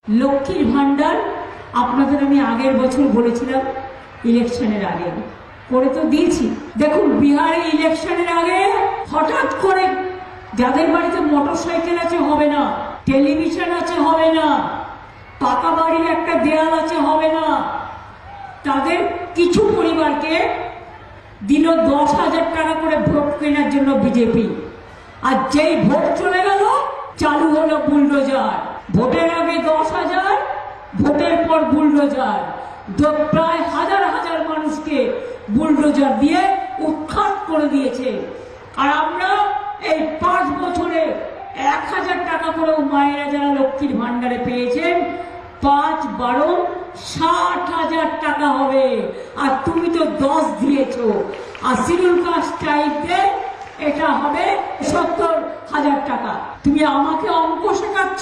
লক্ষ্মীর ভান্ডার আপনাদের আমি আগের বছর বলেছিলাম ইলেকশনের আগে করে তো দিয়েছি। দেখুন বিহারে ইলেকশনের আগে হঠাৎ করে যাদের বাড়িতে মোটরসাইকেল আছে হবে না, টেলিভিশন আছে হবে না, পাকা বাড়ির একটা দেয়াল আছে হবে না, তাদের কিছু পরিবারকে দিল 10,000 টাকা করে ভোট কেনার জন্য বিজেপি। আর যেই ভোট চলে গেল চালু হলো বুলডোজার। ভোটের আগে 10,000, ভোটের পর বুলডোজার। প্রায় হাজার হাজার মানুষকে বুলডোজার দিয়ে উৎখাত করে দিয়েছে। আর আমরা এই 5 বছরে 1,000 টাকা করেও মায়েরা যারা লক্ষ্মীর ভান্ডারে পেয়েছেন 5 12 60,000 টাকা হবে। আর তুমি তো 10 দিয়েছো। আর শিডিউল কাস্ট টাইপের এটা হবে 70,000 টাকা। তুমি আমাকে অঙ্ক শেখাচ্ছ।